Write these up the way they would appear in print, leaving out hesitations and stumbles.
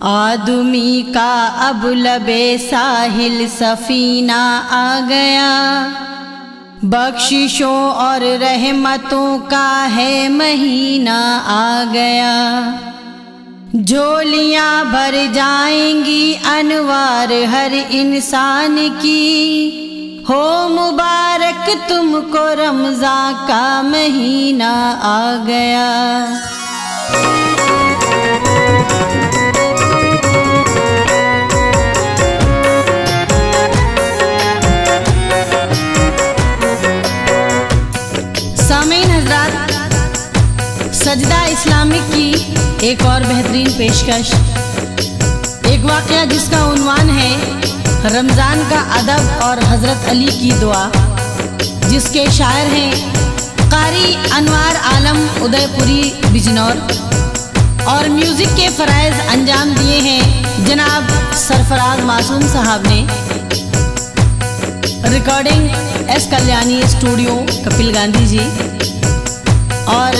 आदमी का अब लबे साहिल सफीना आ गया, बख्शिशों और रहमतों का है महीना आ गया। झोलियाँ भर जाएंगी अनवार हर इंसान की, हो मुबारक तुमको रमज़ान का महीना आ गया। सामीन हज़रात, सजदा इस्लामिक की एक और बेहतरीन पेशकश, एक वाक़या जिसका उन्वान है रमज़ान का अदब और हज़रत अली की दुआ, जिसके शायर हैं कारी अनवार आलम उदयपुरी बिजनौर, और म्यूज़िक के फ़राइज़ अंजाम दिए हैं जनाब सरफराज मासूम साहब ने। Recording S Kalyani studio Kapil Gandhi ji, और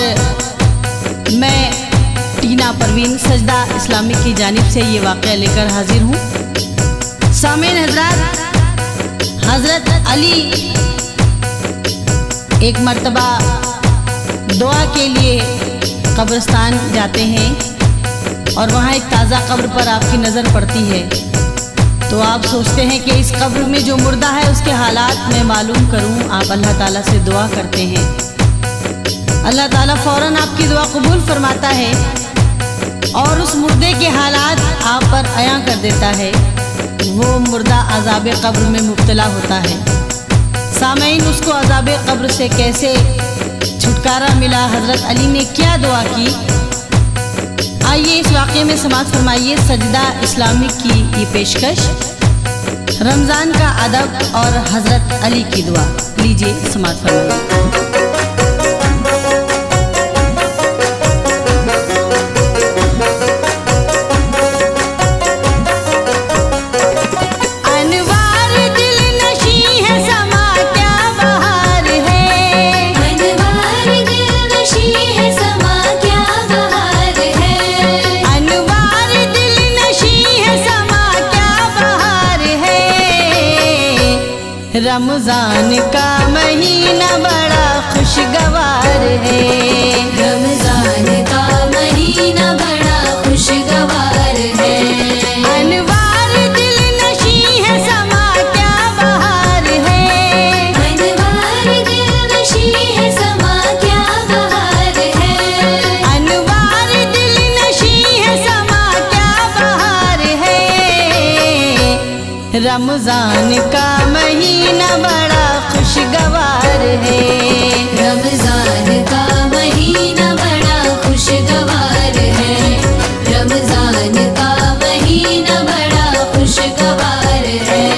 मैं टीना परवीन सजदा इस्लामिक की जानिब से ये वाक़या लेकर हाजिर हूँ। सामीन हज़रात, हज़रत अली एक मर्तबा दुआ के लिए कब्रिस्तान जाते हैं और वहाँ एक ताज़ा कब्र पर आपकी नज़र पड़ती है, तो आप सोचते हैं कि इस कब्र में जो मुर्दा है उसके हालात मैं मालूम करूं। आप अल्लाह ताला से दुआ करते हैं, अल्लाह ताला फ़ौरन आपकी दुआ कबूल फरमाता है और उस मुर्दे के हालात आप पर अयां कर देता है। वो मुर्दा अज़ाब कब्र में मुब्तला होता है। सामईन, उसको अज़ाब कब्र से कैसे छुटकारा मिला, हज़रत अली ने क्या दुआ की, आइए इस वाक़े में समाअत फरमाइए। सजदा इस्लामिक की ये पेशकश, रमज़ान का अदब और हज़रत अली की दुआ, लीजिए समाअत फरमाइए। रमज़ान का महीना बड़ा खुशगवार है, रमज़ान का महीना बड़ा खुशगवार है। अनवार दिल नशी है समा क्या बहार है, अनवार दिल नशी है समा क्या बहार है। अनवार दिल नशी है समा क्या बहार है। रमज़ान का महीना बड़ा खुशगवार है, रमज़ान का महीना बड़ा खुशगवार है। रमज़ान का महीना बड़ा खुशगवार है।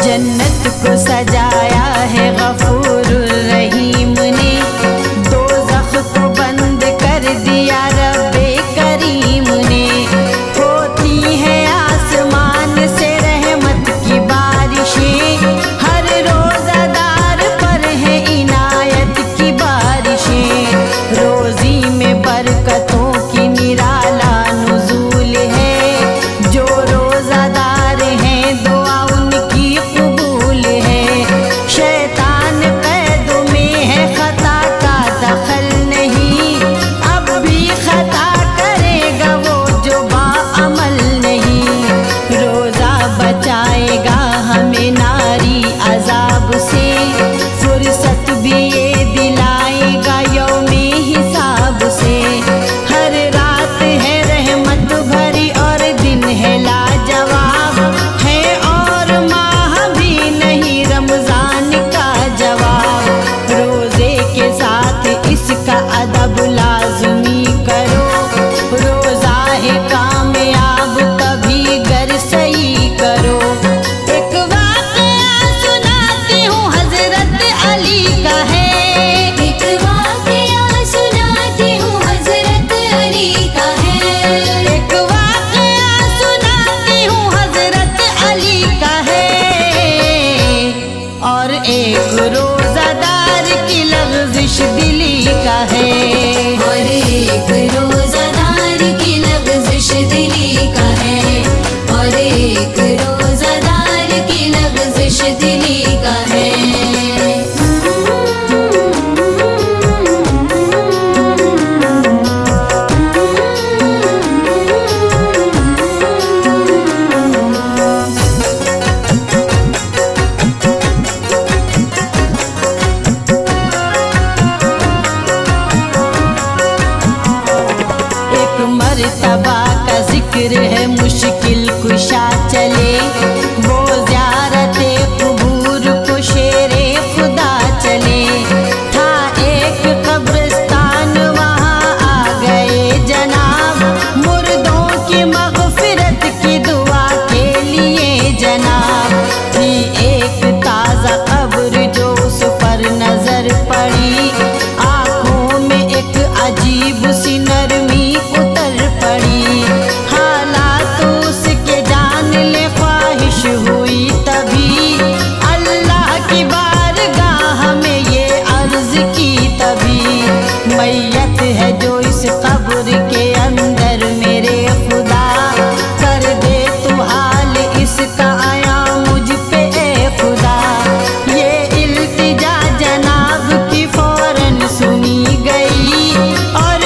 जन्नत को सजाया है गफूर रहीम ने, दोज़ख को बंद कर दिया रब्बे करीम ने। होती है आसमान से रहमत की बारिशें, हर रोज़ादार पर है इनायत की बारिशें। रोज़ी में बरकतों की निराला नुज़ूल है, जो रोज़ादार हैं दुआ उनकी कबूल है। एक रोजादार की लग़ज़िश दिली का है। और एक रोजादार की लग़ज़िश दिली का है। और एक रोजादार की लग़ज़िश दिली का है। मर्तबा का जिक्र है मुश्किल कुशा चले, वो ज़ियारते क़ुबूर को शेरे खुदा चले। था एक कब्रिस्तान वहाँ आ गए जनाब, मुर्दों की मग़फ़िरत की दुआ के लिए जनाब। थी एक ताज़ा कब्र जो उस पर नज़र पड़ी, आँखों में एक अजीब सी नरमी पड़ी। हालात उसके जान ले ख्वाहिश हुई तभी, अल्लाह की बारगाह में ये अर्ज़ की तभी। मैयत है जो इस कब्र के अंदर मेरे खुदा, कर दे तू हाल इसका आया मुझ पे ए खुदा। ये इल्तिजा जनाब की फौरन सुनी गई, और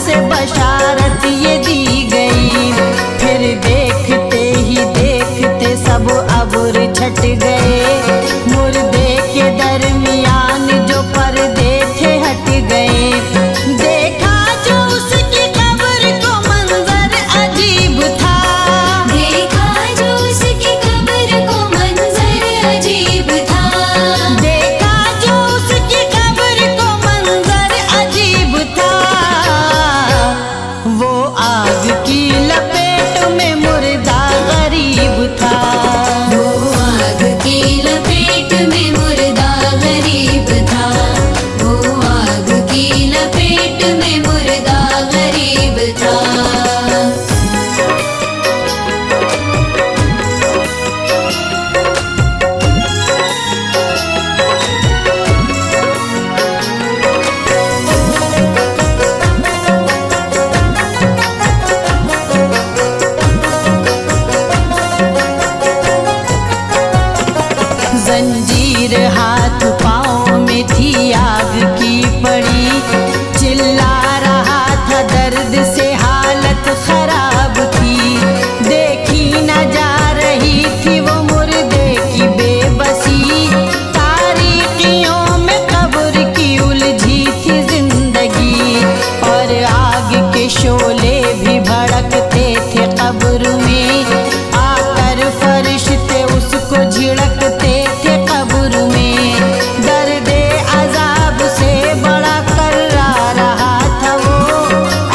से बशारत ये दी गई। फिर देखते ही देखते सब अब्र छट गए, मुर्दे के दरमियान जो पर्दे थे हट गए। देखा जो उसकी कब्र को मंजर अजीब था, देखा जो उसकी कब्र को मंजर अजीब था। देखा जो उसकी कब्र को मंजर अजीब था। वो आग की लपेट में मुर्दा गरीब था। वो आग की लपेट में मुर्दा गरीब था। वो आग की लपेट में मुर्दा गरीब था। जंजीर हाथ पाँव में थी आग की पड़ी, चिल्ला रहा था दर्द से हालत खराब थी। देखी न जा रही थी वो मुर्दे की बेबसी, तारीकियों में कब्र की उलझी थी जिंदगी। और आग के शोले भी भड़कते थे कब्र में, आकर फरिश्ते उसको झिड़कते थे कब्र में। दर्दे अजाब से बड़ा कर्रा रहा था वो,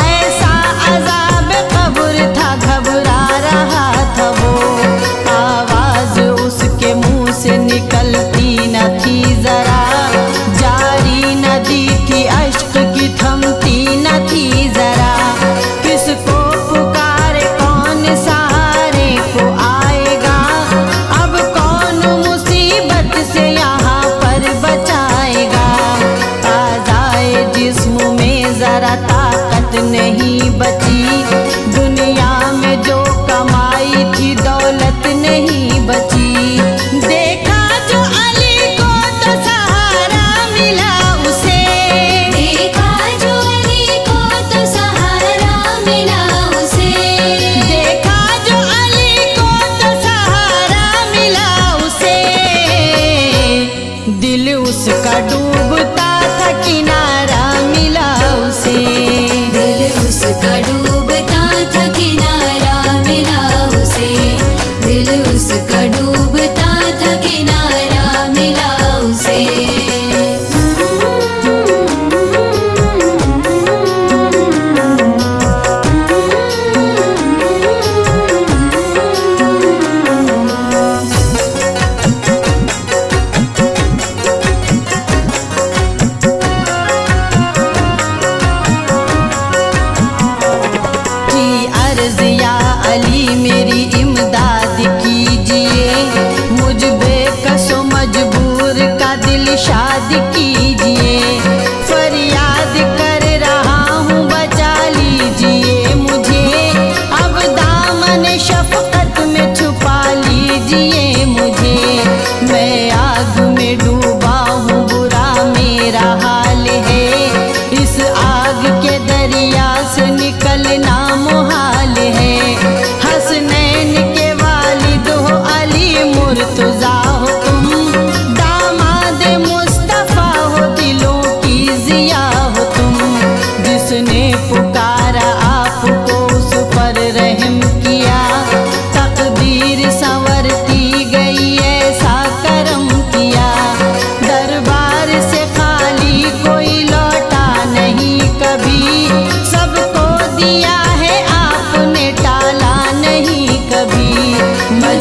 ऐसा अजाब कब्र था घबरा रहा था वो। आवाज उसके मुंह से निकलती न थी जरा, जारी नदी थी अश्क की थमती न थी जरा। किसको पुकारे कौन सहारे को आएगा, अब कौन मुसीबत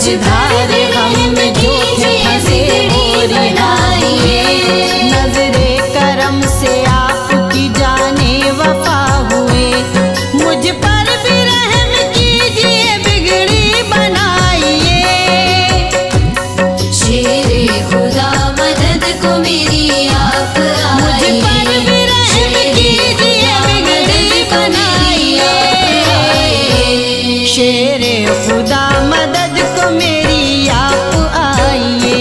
मझधार गम में जो थे फंसे वो रिहाइए। नजरे करम से आपकी जाने वफा हुए, मुझ पर भी रहम कीजिए बिगड़ी बनाइए। शेरे खुदा मदद को मेरी आप मुझ पर भी रहम कीजिए बिगड़ी बनाइए। शेरे खुदा मदद को मेरी आप आइए।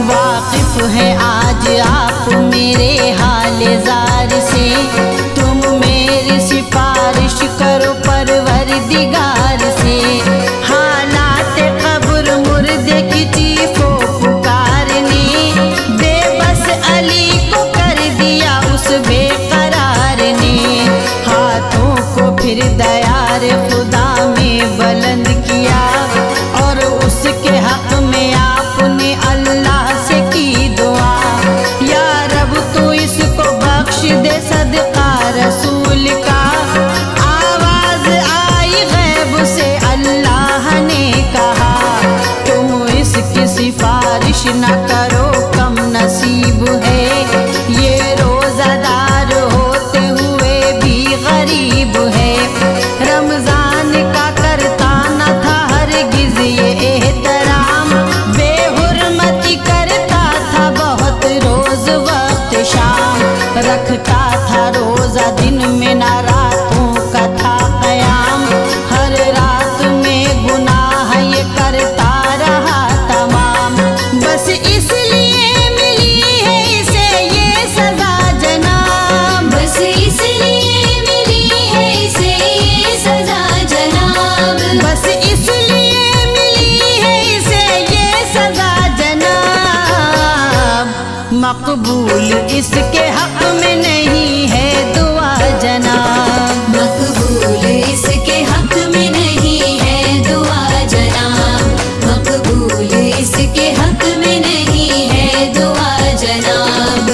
वाकिफ है आज आप मेरे हाल जार से, तुम मेरी सिफारिश करो परवरदिगार से। हालात कब्र मुर्दे की चीखो पुकारने, बेबस अली को कर दिया उस बेकरार ने। हाथों को फिर दयार खुदा में बुलंद किया, और उसके हक में आपने अल्लाह से की दुआ। या रब तू इसको बख्श दे सदका रसूल का। आवाज आई गैब से अल्लाह ने कहा, तुम इसकी सिफारिश न करो कम नसीब है। ये रोजादार होते हुए भी गरीब है। रमजान का करता न था हरगिज ये एहतराम, बेहुरमती करता था बहुत रोज वक्त शाम। रखता था रोजा दिन में न रातों का था कयाम, हर रात में गुनाह ये करता रहा तमाम। बस इसलिए मिली है इसे ये सजा जनाब, बस इसलिए मिली है इसे ये सजा जनाब। बस इसलिए मिली है इसे ये सजा जनाब। मकबूल इसके हक में नहीं है दुआ जनाब। मकबूल इसके हक में नहीं है दुआ जनाब। मकबूल इसके हक में नहीं है दुआ जनाब।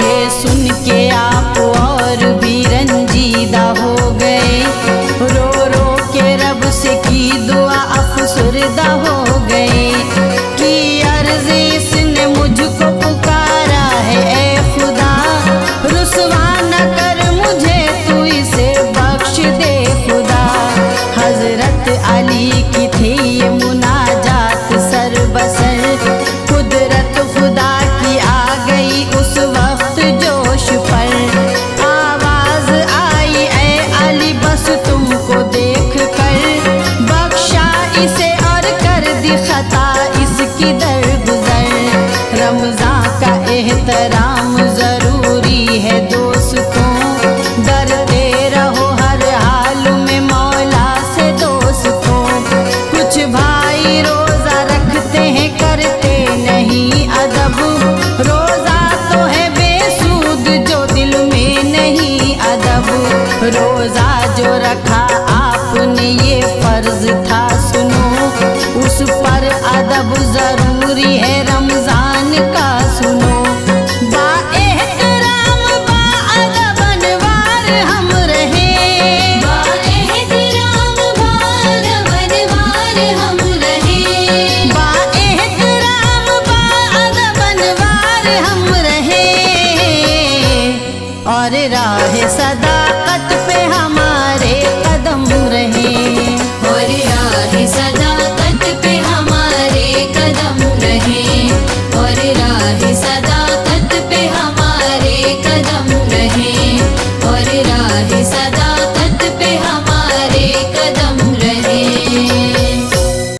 ये सुन के आप और भी रंजीदा हो गए, रो रो के रब से की दुआ अफसुरदा हो गए। कि अर्ज इसने मुझको पुकारा है ए खुदा, रुसवा न कर मुझे तू इसे बख्श दे खुदा। हजरत अली की थी ये मुनाजात सर बसर, कुदरत खुदा की आ गई उस वक्त जोश पर। आवाज आई ए अली बस तुमको देख कर, बख्शा इसे और कर दी खता इसकी दरगुजर। रमजान का एहतराम जरूरी है दोस्तों, डरते रहो हर हाल में मौला से दोस्तों। कुछ भाई रोजा रखते हैं करते नहीं अदब, रोजा तो है बेसूद जो दिल में नहीं अदब। रोजा जो रख